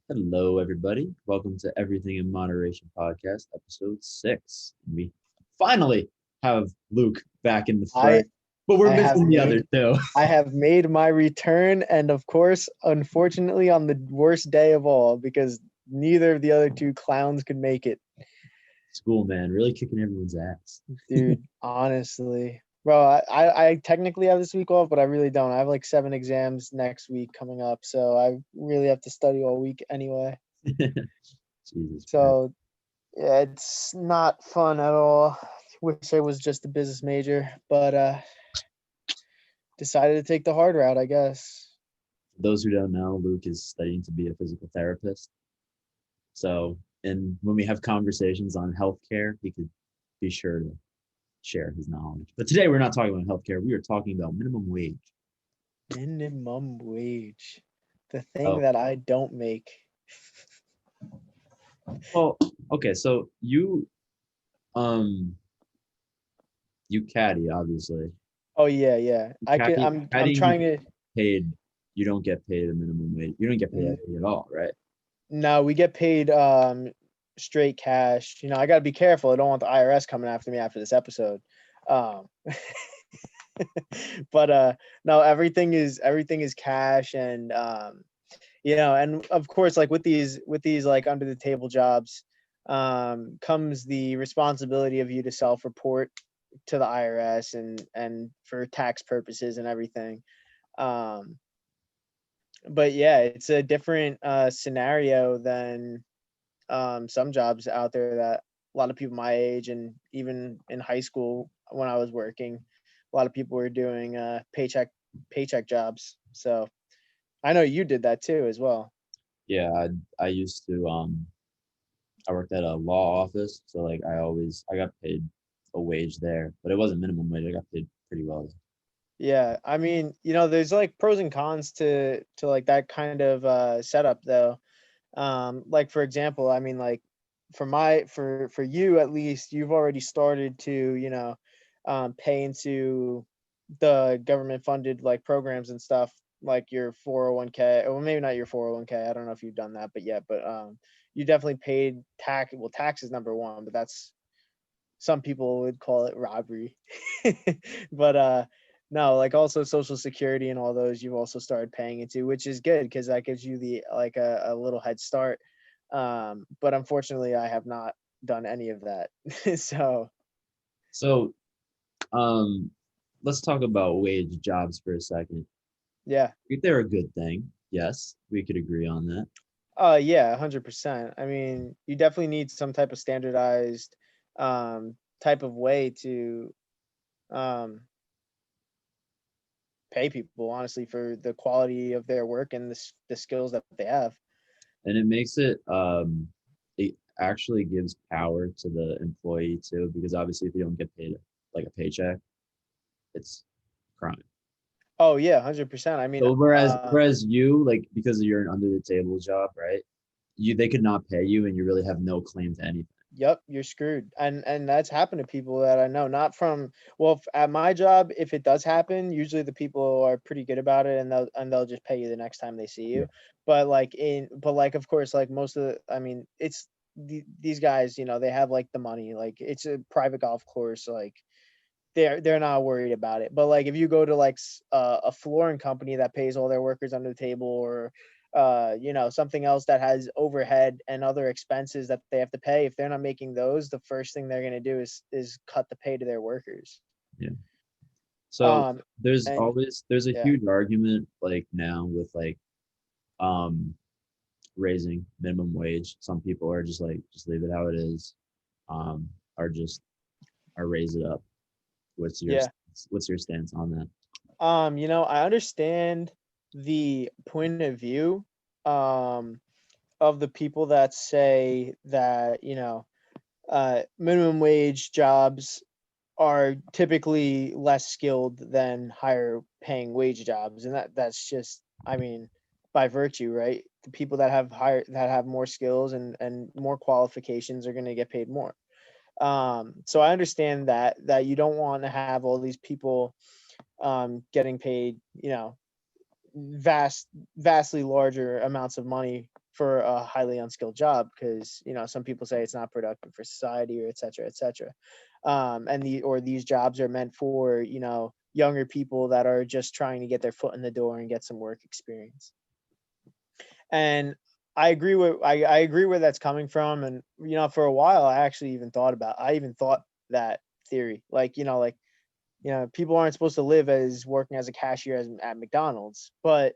Hello, everybody. Welcome to Everything in Moderation podcast, episode 6. We finally have Luke back in the I fray, but we're I have missing the other made two. I have made my return, and of course, unfortunately, on the worst day of all, because neither of the other two clowns could make it. School, man, really kicking everyone's ass. Dude, honestly. Bro, I technically have this week off, but I really don't. I have like 7 exams next week coming up, so I really have to study all week anyway. Jesus Christ. So yeah, it's not fun at all. Wish I was just a business major, but decided to take the hard route, I guess. For those who don't know, Luke is studying to be a physical therapist. So, and when we have conversations on healthcare, he could be sure to share his knowledge. But today we're not talking about healthcare. We are talking about minimum wage. Minimum wage. The thing Oh, that I don't make. well, okay. So um, you caddy, obviously. Oh yeah, yeah. I could I'm Caddying, you trying get to paid. You don't get paid a minimum wage. You don't get paid n- anything at all, right? no, we get paid straight cash. I got to be careful. I don't want the IRS coming after me after this episode. Um but no, everything is cash, and and of course, like with these like under the table jobs comes the responsibility of you to self-report to the IRS and for tax purposes and everything. Um, but yeah, it's a different scenario than some jobs out there that a lot of people my age and even in high school when I was working, a lot of people were doing paycheck jobs. So I know you did that too as well. Yeah, I used to I worked at a law office, so like I got paid a wage there, but it wasn't minimum wage. I got paid pretty well. Yeah, I mean, there's like pros and cons to like that kind of setup though. Like for example, I mean like for you at least, you've already started to, pay into the government funded like programs and stuff like your 401k, or maybe not your 401k. I don't know if you've done that, but yeah, but you definitely paid tax is number one, but that's some people would call it robbery. But no, like also social security and all those you've also started paying into, which is good because that gives you the like a little head start. But unfortunately I have not done any of that. So So um, let's talk about wage jobs for a second. yeah. If they're a good thing, yes, we could agree on that. Yeah, 100%. I mean, you definitely need some type of standardized type of way to um pay people honestly for the quality of their work and the skills that they have. And it makes it actually gives power to the employee too, because obviously if you don't get paid like a paycheck, it's crime. Oh yeah, 100%. I mean, So whereas you like because you're an under the table job, right? They could not pay you and you really have no claim to anything. yep, you're screwed. And that's happened to people that I know. Not from well, at my job, if it does happen, usually the people are pretty good about it, and they'll just pay you the next time they see Yeah. you. But like of course, like most of the, I mean, these guys, they have like the money. Like it's a private golf course. Like they're not worried about it. But like if you go to like a flooring company that pays all their workers under the table, or something else that has overhead and other expenses that they have to pay, if they're not making those, the first thing they're going to do is cut the pay to their workers. Yeah. So um and there's a yeah. huge argument like now with like um raising minimum wage. Some people are just like just leave it how it is, um, or just or raise it up. What's your Yeah. what's your stance on that? I understand the point of view um of the people that say that, minimum wage jobs are typically less skilled than higher paying wage jobs, and that's just, I mean, by virtue, right? The people that have more skills and more qualifications are going to get paid more. So I understand that you don't want to have all these people getting paid, vastly larger amounts of money for a highly unskilled job, because some people say it's not productive for society, or et cetera, et cetera. And these jobs are meant for younger people that are just trying to get their foot in the door and get some work experience. And I agree where that's coming from. And for a while I even thought that theory, people aren't supposed to live as working as a cashier at McDonald's. But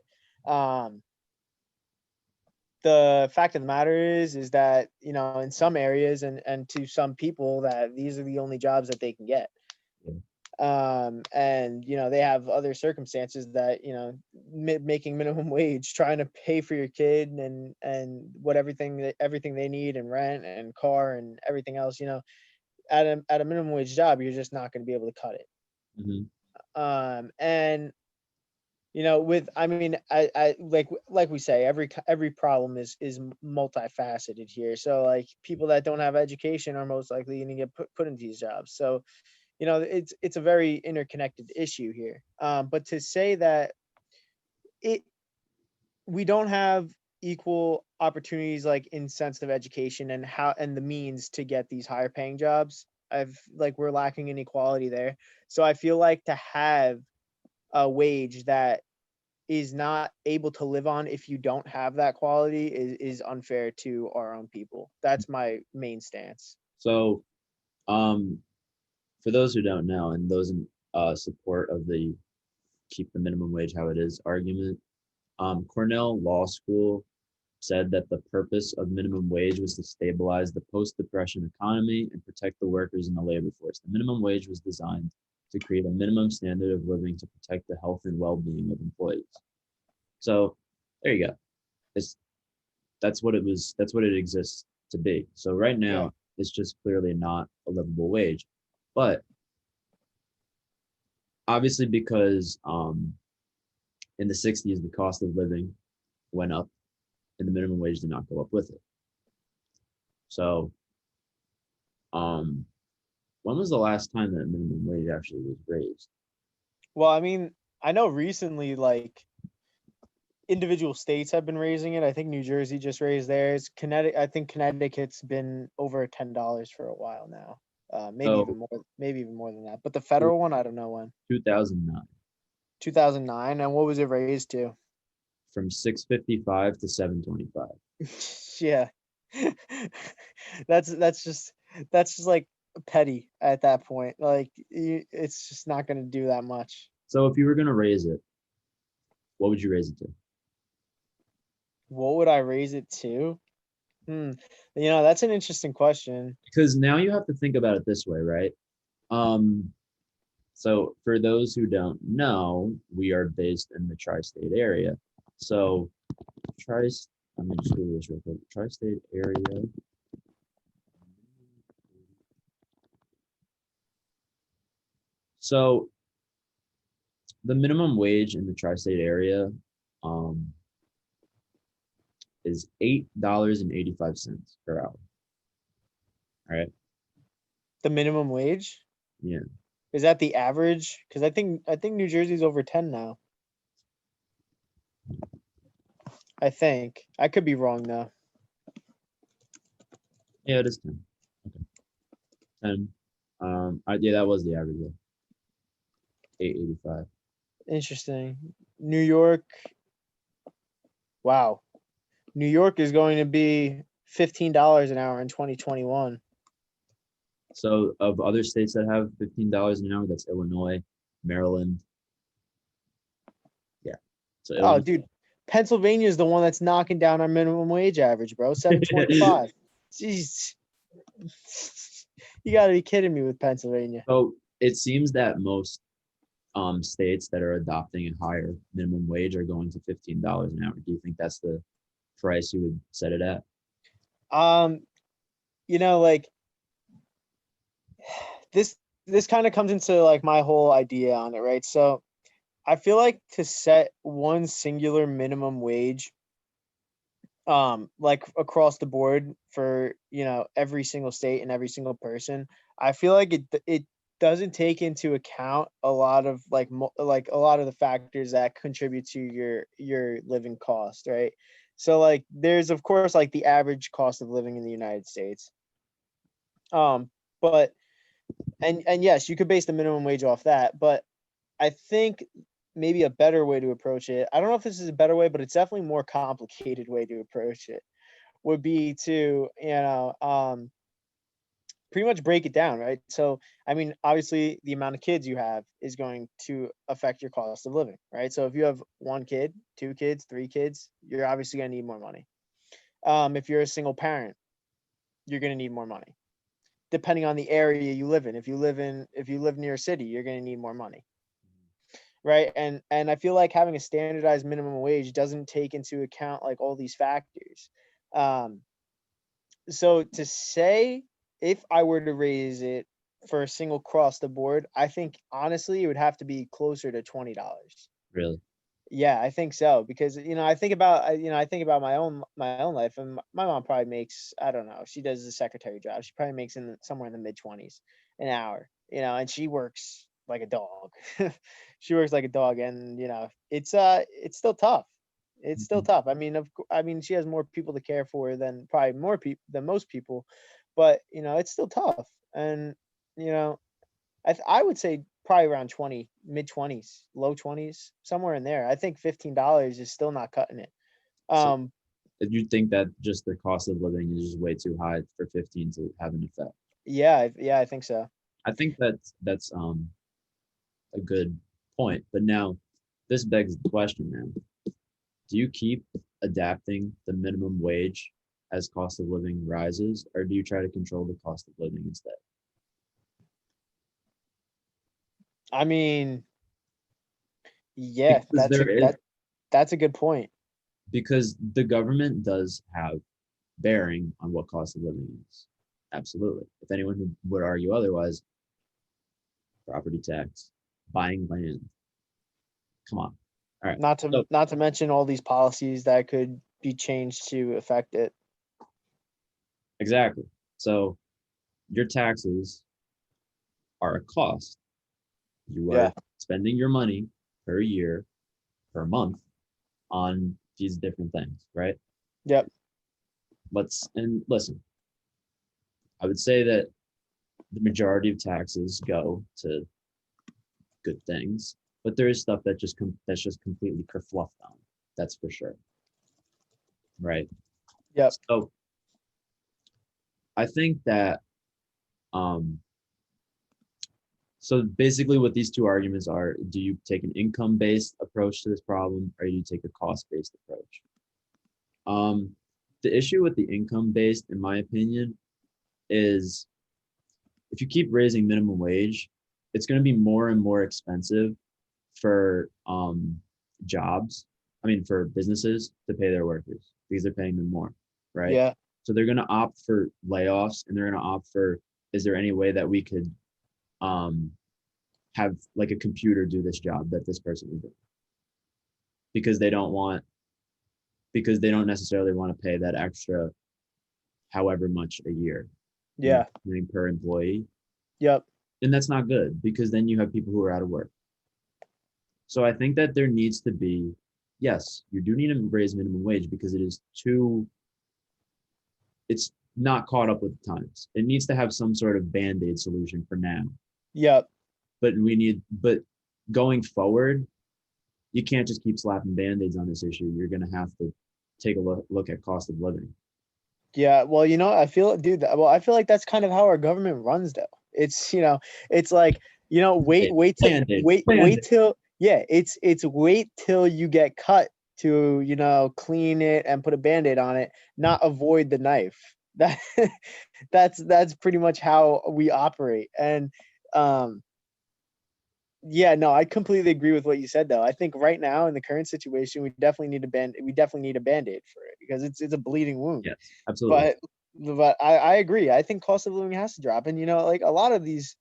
the fact of the matter is that in some areas, and to some people, that these are the only jobs that they can get. And they have other circumstances that making minimum wage, trying to pay for your kid and what everything they need, and rent and car and everything else, at a minimum wage job, you're just not going to be able to cut it. And with I like we say, every problem is multifaceted here. So like, people that don't have education are most likely going to get put into these jobs. So it's a very interconnected issue here. But to say that we don't have equal opportunities, like in sense of education and the means to get these higher paying jobs, we're lacking in equality there. So I feel like to have a wage that is not able to live on if you don't have that quality is unfair to our own people. That's my main stance. So, for those who don't know, and those in support of the keep the minimum wage how it is argument, Cornell Law School said that the purpose of minimum wage was to stabilize the post-depression economy and protect the workers in the labor force. The minimum wage was designed to create a minimum standard of living to protect the health and well-being of employees. So there you go. That's what it exists to be. So right now, it's just clearly not a livable wage. But obviously, because in the 60s, the cost of living went up and the minimum wage did not go up with it. So when was the last time that minimum wage actually was raised? Well, I know recently, like, individual states have been raising it. I think New Jersey just raised theirs. I think Connecticut's been over $10 for a while now. Maybe even more than that. But the federal one, I don't know when. 2009. 2009, and what was it raised to? From $6.55 to $7.25. Yeah. that's just like petty at that point. Like, it's just not going to do that much. So if you were going to raise it, what would you raise it to? What would I raise it to? That's an interesting question. Because now you have to think about it this way, right? So for those who don't know, we are based in the tri-state area. So let me just do this real quick. Tri-state area. So the minimum wage in the tri-state area is $8.85 per hour. All right. The minimum wage? Yeah. Is that the average? Because I think New Jersey's over 10 now. I think. I could be wrong though. Yeah, it is 10. Okay. 10. Yeah, that was the average though. 8.85. Interesting. New York. Wow. New York is going to be $15 an hour in 2021. So of other states that have $15 an hour, that's Illinois, Maryland. Yeah. So Oh, dude, Pennsylvania is the one that's knocking down our minimum wage average, bro. $7.25. Jeez. You got to be kidding me with Pennsylvania. So it seems that most states that are adopting a higher minimum wage are going to $15 an hour. Do you think that's the price you would set it at? Like, this kind of comes into like my whole idea on it, right? So I feel like to set one singular minimum wage, like across the board for every single state and every single person, I feel like it doesn't take into account a lot of a lot of the factors that contribute to your living cost, right? So like there's of course like the average cost of living in the United States. But and yes, you could base the minimum wage off that, but I think maybe a better way to approach it, I don't know if this is a better way, but it's definitely a more complicated way to approach it, would be to, pretty much break it down, right? So, I mean, obviously, the amount of kids you have is going to affect your cost of living, right? So, if you have one kid, two kids, three kids, you're obviously going to need more money. If you're a single parent, you're going to need more money. Depending on the area you live in, if you live near a city, you're going to need more money, right? And I feel like having a standardized minimum wage doesn't take into account like all these factors. Um, so to say, if I were to raise it for a single cross the board, I think honestly it would have to be closer to $20. Really? Yeah, I think so because I think about my own life, and my mom probably makes, I don't know, she does a secretary job. She probably makes somewhere in the mid 20s an hour, and she works like a dog. She works like a dog, and it's still tough. It's still Mhm. tough. I mean, she has more people to care for than probably more people than most people, but it's still tough. And you know, I would say probably around 20, mid 20s, low 20s, somewhere in there. I think $15 is still not cutting it. So Um, you think that just the cost of living is just way too high for 15 to have an effect? yeah, I think so. I think that's a good point. But now this begs the question, man. Do you keep adapting the minimum wage as cost of living rises, or do you try to control the cost of living instead? I mean, yeah, Because there is that's a good point. because the government does have bearing on what cost of living is. Absolutely. If anyone would argue otherwise, property tax, buying land. Come on. All right. So Not to mention all these policies that could be changed to affect it. exactly. So your taxes are a cost. You are Yeah. spending your money per year, per month on these different things, right? Yep. And listen, I would say that the majority of taxes go to good things, but there is stuff that's just completely kerfluffed on. That's for sure, right? Yep. So I think that um, so basically what these two arguments are: do you take an income-based approach to this problem, or do you take a cost-based approach? Um, the issue with the income-based, in my opinion, is if you keep raising minimum wage, it's going to be more and more expensive for jobs. I mean, for businesses to pay their workers because they're paying them more, right? Yeah. So they're going to opt for layoffs, and they're going to opt for, is there any way that we could um, have like a computer do this job that this person is doing? Because they don't necessarily want to pay that extra however much a year, Yeah. per employee. Yep. And that's not good because then you have people who are out of work. So I think that there needs to be, yes, you do need to raise minimum wage because it's not caught up with the times. It needs to have some sort of band-aid solution for now. Yep. But going forward, you can't just keep slapping band-aids on this issue. You're going to have to take a look at cost of living. Yeah, well, I feel like that's kind of how our government runs though. It's like, Band-aid, wait band-aid. till, yeah, it's wait till you get cut to, clean it and put a Band-Aid on it, not avoid the knife. That that's pretty much how we operate. And um yeah, no, I completely agree with what you said though. I think right now in the current situation, we definitely need a Band-Aid for it because it's a bleeding wound. Yes, absolutely. But I agree. I think cost of living has to drop. And like a lot of things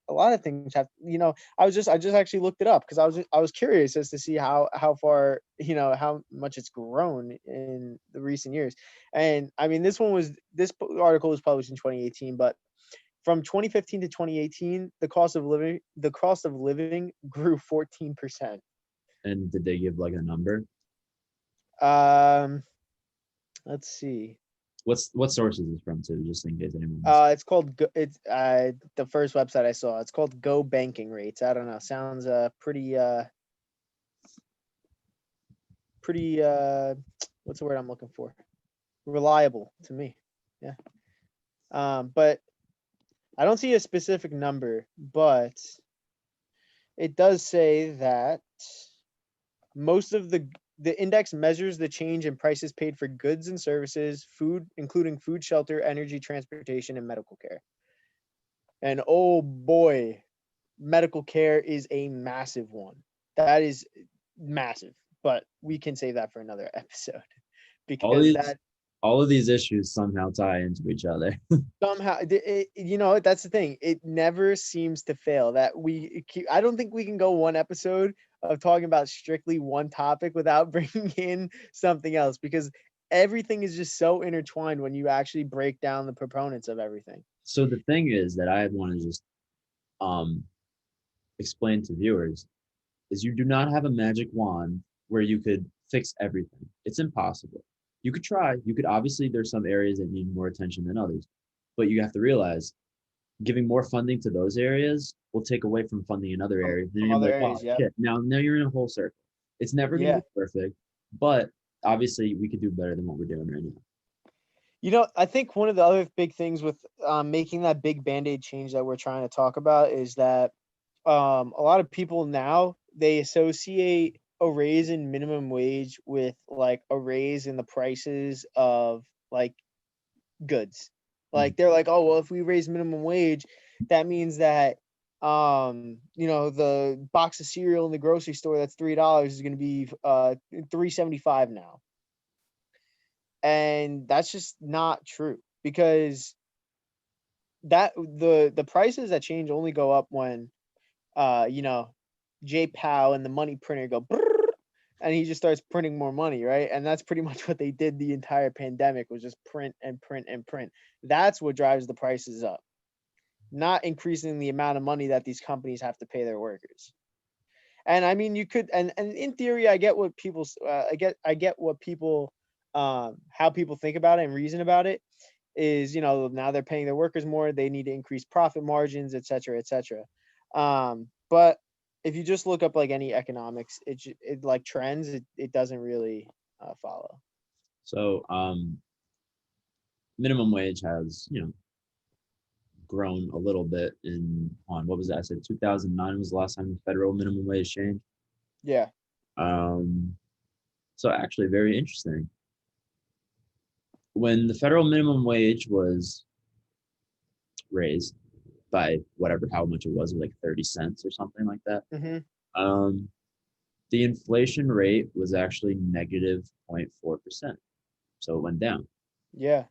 have, I just actually looked it up because I was curious as to see how far, how much it's grown in the recent years. And I mean, this article was published in 2018, but from 2015 to 2018, the cost of living grew 14%. And did they give like a number? Um Let's see. What source is this from too, just in case anyone. It's called the first website I saw. It's called Go Banking Rates. I don't know. Sounds pretty what's the word I'm looking for? Reliable to me. Yeah. But I don't see a specific number, but it does say that most of the index measures the change in prices paid for goods and services, food, including food, shelter, energy, transportation, and medical care. And oh boy, medical care is a massive one. That is massive, but we can save that for another episode all because these that all of these issues somehow tie into each other. somehow, that's the thing. It never seems to fail that I don't think we can go one episode of talking about strictly one topic without bringing in something else because everything is just so intertwined when you actually break down the proponents of everything. So the thing is that I want to just um explain to viewers is you do not have a magic wand where you could fix everything. It's impossible. You could try. You could obviously there's some areas that need more attention than others, but you have to realize giving more funding to those areas will take away from funding in other areas. Then From you're other gonna be like, areas, oh yeah. shit. Now you're in a whole circle. It's never gonna Yeah. be perfect, but obviously we could do better than what we're doing right now. I think one of the other big things with making that big Band-Aid change that we're trying to talk about is that a lot of people now they associate a raise in minimum wage with like a raise in the prices of like goods. Like they're like, oh well, if we raise minimum wage, that means that the box of cereal in the grocery store that's $3 is going to be $3.75 now. And that's just not true because that the prices that change only go up when Jay Powell and the money printer go brrr, and he just starts printing more money, right? And that's pretty much what they did the entire pandemic was just print and print and print. That's what drives the prices up, not increasing the amount of money that these companies have to pay their workers. And I mean, you could, and in theory, I get what I get what people, how people think about it and reason about it is, now they're paying their workers more, they need to increase profit margins, et cetera, et cetera. But if you just look up like any economics, it like trends, it doesn't really follow. So minimum wage has, grown a little bit on what was that? I said 2009 was the last time the federal minimum wage changed. Yeah. So actually very interesting. When the federal minimum wage was raised by how much it was, like 30 cents or something like that. Mm-hmm. The inflation rate was actually negative 0.4%. So it went down. Yeah.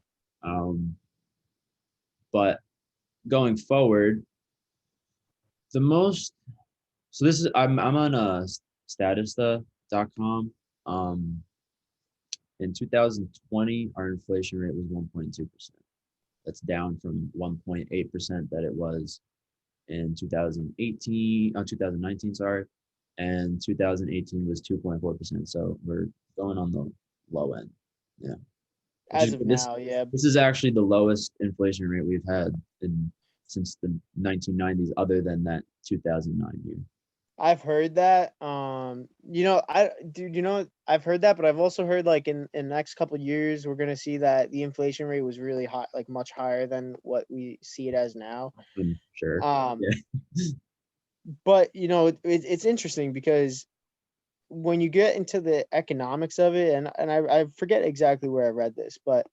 But going forward, so this is I'm on statista.com. In 2020, our inflation rate was 1.2%. That's down from 1.8% that it was in 2019, sorry. And 2018 was 2.4%. So we're going on the low end. Yeah. As of now, yeah. This is actually the lowest inflation rate we've had since the 1990s, other than that 2009 year. I've heard that. I've heard that, but I've also heard like in the next couple of years, we're gonna see that the inflation rate was really high, like much higher than what we see it as now. I'm sure. Yeah. But it's interesting because when you get into the economics of it, and I forget exactly where I read this, but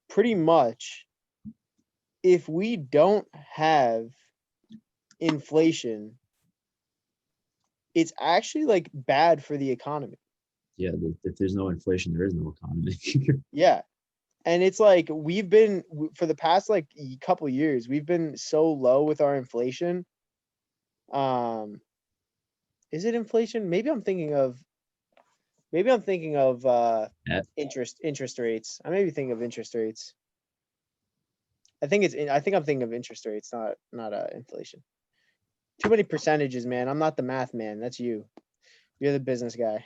pretty much if we don't have inflation, it's actually like bad for the economy. Yeah, if there's no inflation, there is no economy. Yeah. And it's like we've been for the past like couple years, we've been so low with our inflation. Is it inflation? Maybe I'm thinking of interest rates. I may be thinking of interest rates. I think I'm thinking of interest rates, not inflation. Too many percentages, man. I'm not the math man. That's you. You're the business guy.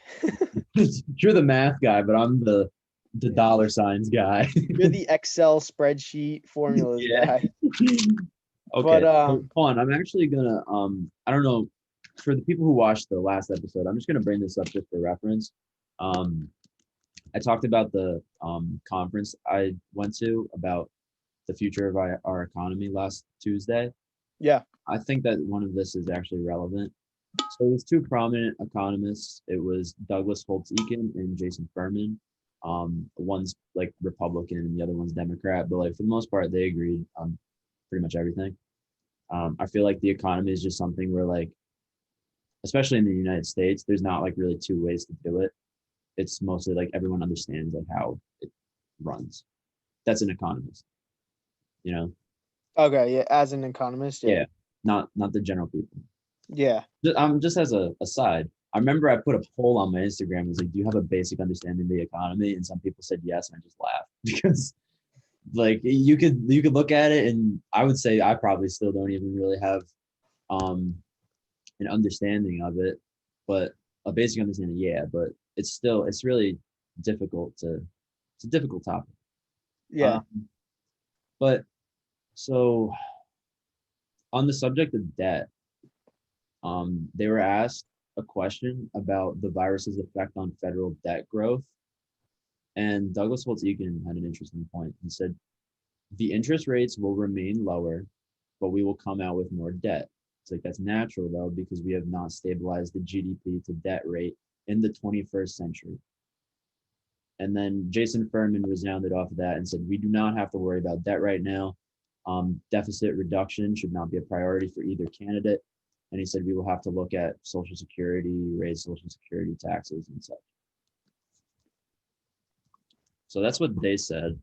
You're the math guy, but I'm the the dollar signs guy. You're the Excel spreadsheet formulas Yeah. guy. Okay. But So, hold on. I'm actually gonna I don't know, for the people who watched the last episode, I'm just gonna bring this up just for reference. Um I talked about the conference I went to about the future of our economy last Tuesday. yeah, I think that one of this is actually relevant. So it was two prominent economists. It was Douglas Holtz-Eakin and Jason Furman. One's like Republican and the other one's Democrat, but like for the most part, they agreed on pretty much everything. I feel like the economy is just something where like, especially in the United States, there's not like really two ways to do it. It's mostly like everyone understands like how it runs. That's an economist, you know? okay, yeah. As an economist, yeah, Yeah, not the general people. yeah. Just as a aside, I remember I put a poll on my Instagram. It was like, "Do you have a basic understanding of the economy?" And some people said yes, and I just laughed because like you could look at it, and I would say I probably still don't even really have um an understanding of it, but a basic understanding, yeah. But it's really difficult to it's a difficult topic. Yeah. Um, but so on the subject of debt, they were asked a question about the virus's effect on federal debt growth. And Douglas Holtz-Eakin had an interesting point. He said, the interest rates will remain lower, but we will come out with more debt. It's like, that's natural, though, because we have not stabilized the GDP to debt rate in the 21st century. And then Jason Furman resounded off of that and said, we do not have to worry about debt right now. Deficit reduction should not be a priority for either candidate. And he said we will have to look at Social Security, raise Social Security taxes and such. So that's what they said.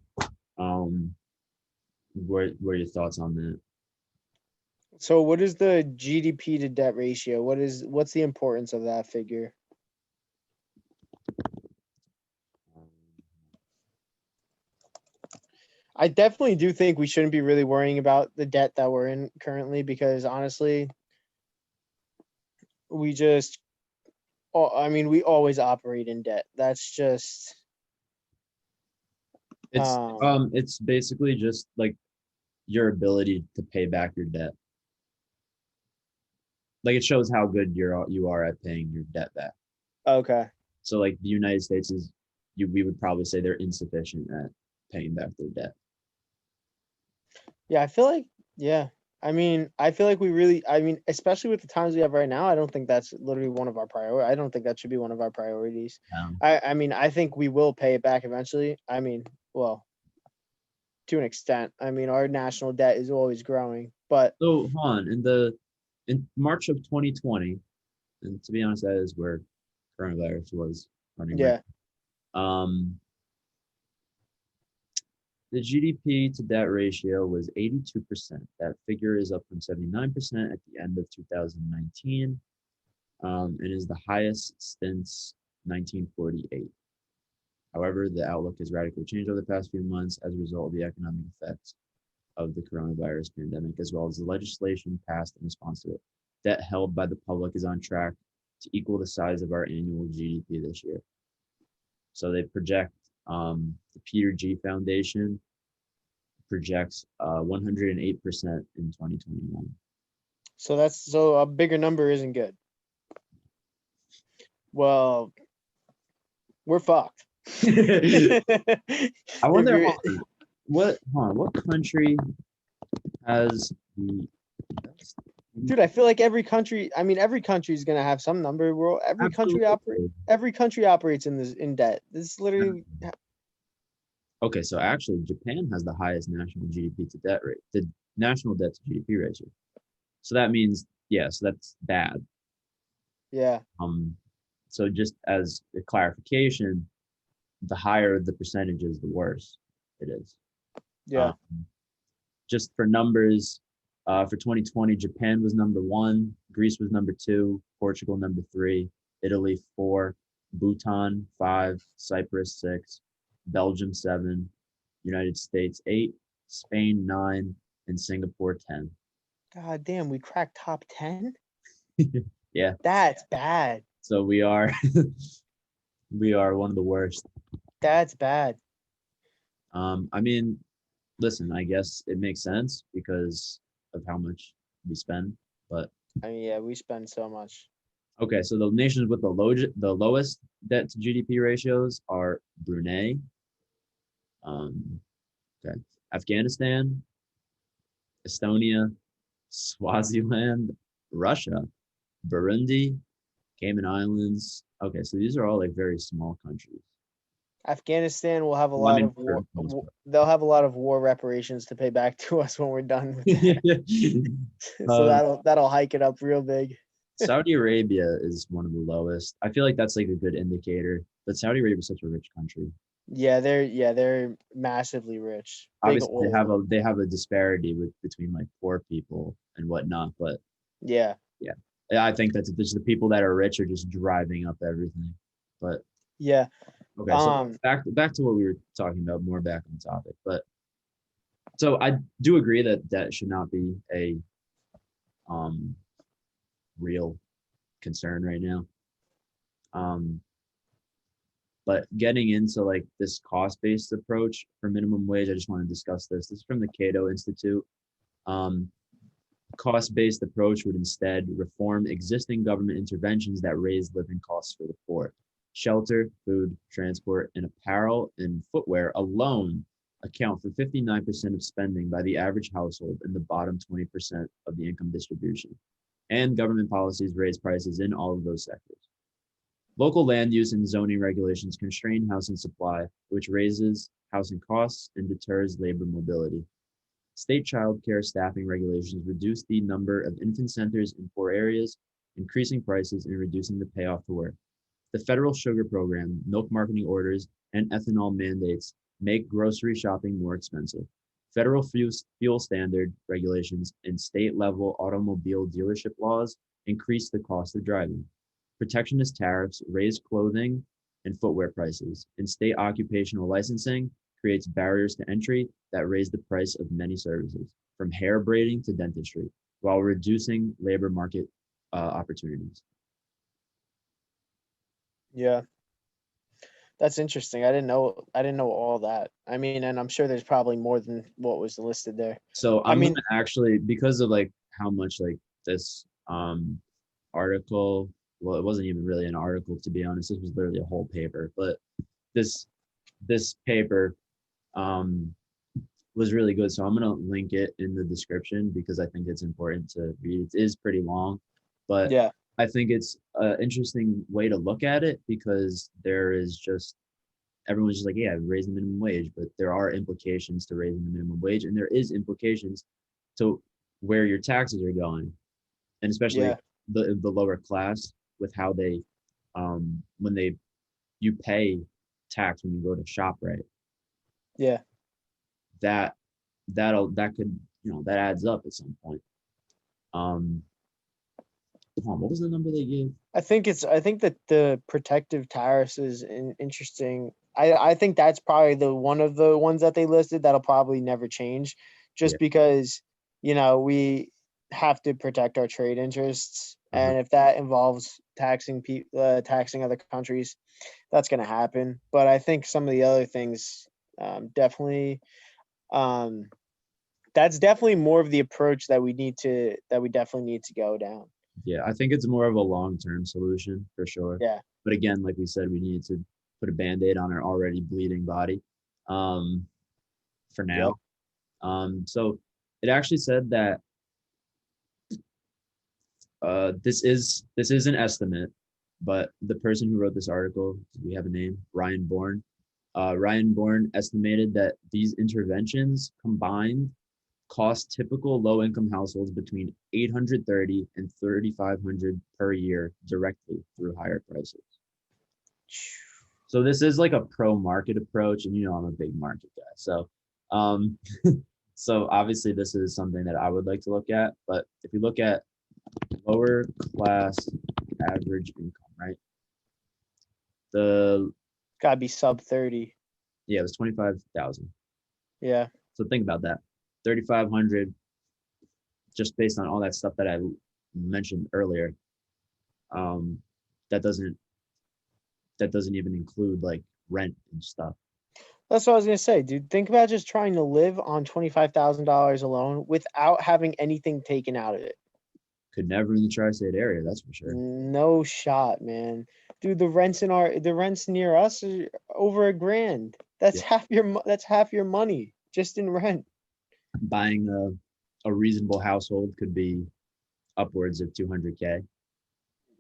What are your thoughts on that? So what is the GDP to debt ratio? What's the importance of that figure? I definitely do think we shouldn't be really worrying about the debt that we're in currently because honestly, we just I mean, we always operate in debt. That's just It's um it's basically just like your ability to pay back your debt. Like it shows how good you are at paying your debt back. okay. So like the United States is we would probably say they're insufficient at paying back their debt. Yeah, I feel like yeah. I mean, I feel like we really I mean, especially with the times we have right now, I don't think that's literally one of our priority. I don't think that should be one of our priorities. I mean, I think we will pay it back eventually. I mean, well, to an extent. I mean, our national debt is always growing, but So Han, in March of 2020, and to be honest, that is where coronavirus was running right. yeah. Um, the GDP to debt ratio was 82%. That figure is up from 79% at the end of 2019, and is the highest since 1948. However, the outlook has radically changed over the past few months as a result of the economic effects of the coronavirus pandemic, as well as the legislation passed in response to it. Debt held by the public is on track to equal the size of our annual GDP this year. So they project, the Peter G. Foundation projects 108% in 2021. So a bigger number isn't good. Well, we're fucked. I If wonder, you're what country has the best? dude, I feel like every country, I mean, every country is gonna have some number. Absolutely. Every country operates in debt. This is literally Okay, so actually, Japan has the highest national GDP to debt rate, the national debt to GDP ratio. So that means, yeah, so that's bad. yeah, So just as a clarification, the higher the percentage is, the worse it is. yeah. Um, just for numbers, for 2020, Japan was number one, Greece was number two, Portugal number three, Italy four, Bhutan five, Cyprus six, Belgium seven, United States eight, Spain nine, and Singapore 10. God damn, we cracked top 10? Yeah, That's bad. so we are we are one of the worst. That's bad. I mean, listen, I guess it makes sense because of how much we spend. But I mean, yeah, we spend so much. okay, so the nations with the lowest debt to GDP ratios are Brunei, um, okay, Afghanistan, Estonia, Swaziland, Russia, Burundi, Cayman Islands. Okay, so these are all like very small countries. Afghanistan will have a lot One of for war. the most part. They'll have a lot of war reparations to pay back to us when we're done with that. So Uh, that'll hike it up real big. Saudi Arabia is one of the lowest. I feel like that's like a good indicator, but Saudi Arabia is such a rich country. Yeah, they're massively rich. Big Obviously, oil. they have a disparity with between like poor people and whatnot, but Yeah. yeah, yeah, I think that's just the people that are rich are just driving up everything. But Yeah. okay, so Um, back to what we were talking about, more back on topic. But so I do agree that that should not be a um real concern right now. Um, but getting into like this cost-based approach for minimum wage, I just want to discuss this. This is from the Cato Institute. Um, Cost-based approach would instead reform existing government interventions that raise living costs for the poor. Shelter, food, transport, and apparel and footwear alone account for 59% of spending by the average household in the bottom 20% of the income distribution. And government policies raise prices in all of those sectors. Local land use and zoning regulations constrain housing supply, which raises housing costs and deters labor mobility. State child care staffing regulations reduce the number of infant centers in poor areas, increasing prices and reducing the payoff to work. The federal sugar program, milk marketing orders, and ethanol mandates make grocery shopping more expensive. Federal fuel standard regulations and state level automobile dealership laws increase the cost of driving. Protectionist tariffs raise clothing and footwear prices, and state occupational licensing creates barriers to entry that raise the price of many services, from hair braiding to dentistry, while reducing labor market opportunities. yeah, that's interesting. I didn't know all that. I mean, and I'm sure there's probably more than what was listed there. So I I'm mean, gonna actually, because of like how much like this article, well, it wasn't even really an article to be honest. This was literally a whole paper, but this this paper um was really good. So I'm gonna link it in the description because I think it's important to read. It is pretty long, but yeah, I think it's an interesting way to look at it because there is just everyone's just like, yeah, raise the minimum wage, but there are implications to raising the minimum wage, and there is implications to where your taxes are going, and especially yeah, the lower class with how they when they you pay tax when you go to shop, right? yeah. That that could that adds up at some point. Um, hold on, what was the number they gave? I think that the protective tariffs is interesting. I think that's probably the one of the ones that they listed that'll probably never change, Yeah. just because we have to protect our trade interests, Uh-huh. and if that involves taxing other countries, that's going to happen. But I think some of the other things, definitely, um, that's definitely more of the approach that we definitely need to go down. Yeah, I think it's more of a long-term solution for sure. Yeah. But again, like we said, we need to put a band-aid on our already bleeding body um, for Yep. now. So it actually said that this is an estimate, but the person who wrote this article, we have a name, Ryan Bourne. Ryan Bourne estimated that these interventions combined cost typical low-income households between 830 and 3,500 per year directly through higher prices. So this is like a pro-market approach, and I'm a big market guy. So, um, so obviously this is something that I would like to look at. But if you look at lower class average income, right? The Gotta be sub 30. Yeah, it was 25,000. Yeah. So think about that, 3,500 just based on all that stuff that I mentioned earlier. Um, that doesn't even include like rent and stuff. That's what I was gonna say, dude. Think about just trying to live on $25,000 alone without having anything taken out of it. Could never in the tri-state area, that's for sure. No shot, man. Dude, the rents near us are over $1,000. That's Yeah. that's half your money just in rent. Buying a reasonable household could be upwards of 200K.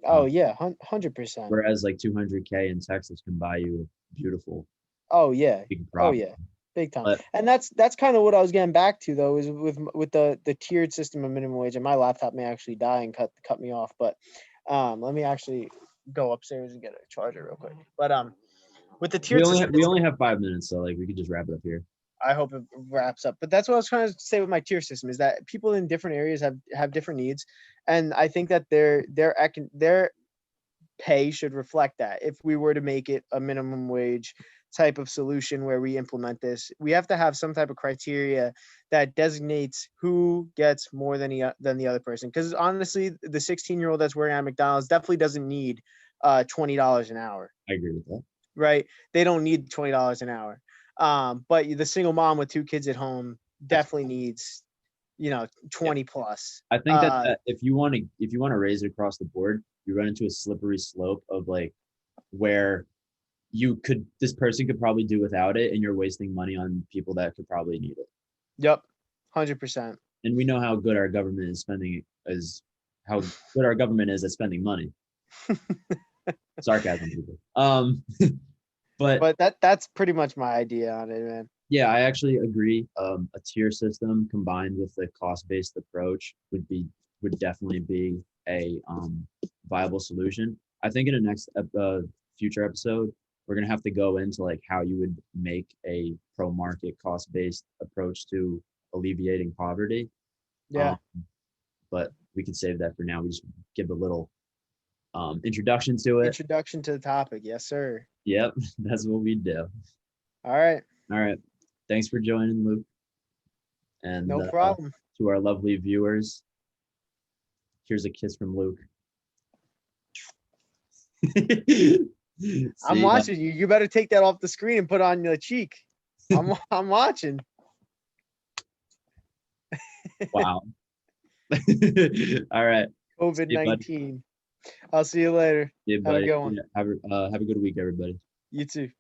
Oh yeah, 100%. Whereas like 200K in Texas can buy you a beautiful Oh yeah. big Oh property. yeah. Big time. But And that's kind of what I was getting back to though, is with the tiered system of minimum wage. And my laptop may actually die and cut me off, but let me actually go upstairs and get a charger real quick. But with the we tiered only system, we only have 5 minutes, so like we could just wrap it up here. I hope it wraps up. But that's what I was trying to say with my tier system, is that people in different areas have different needs, and I think that their pay should reflect that. If we were to make it a minimum wage type of solution where we implement this, we have to have some type of criteria that designates who gets more than the other person. Because honestly, the 16-year-old that's working at McDonald's definitely doesn't need $20 an hour, I agree with that. right? They don't need $20 an hour. But the single mom with 2 kids at home definitely needs, 20 plus. I think that if you want to raise it across the board, you run into a slippery slope of like where this person could probably do without it, and you're wasting money on people that could probably need it. Yep, 100%. And we know how good our government is how good our government is at spending money. Sarcasm, people. But that's pretty much my idea on it, man. yeah, I actually agree. A tier system combined with a cost-based approach would definitely be a viable solution. I think in the next future episode, we're gonna have to go into like how you would make a pro-market cost-based approach to alleviating poverty. Yeah. But we could save that for now. We just give a little introduction to it. Introduction to the topic. Yes, sir. Yep, that's what we do. All right. All right. Thanks for joining, Luke. And no problem. To our lovely viewers, here's a kiss from Luke. I'm watching you. You better take that off the screen and put it on your cheek. I'm watching. Wow. All right. COVID-19. I'll see you later. Yeah, Have a good one. Have a good week, everybody. You too.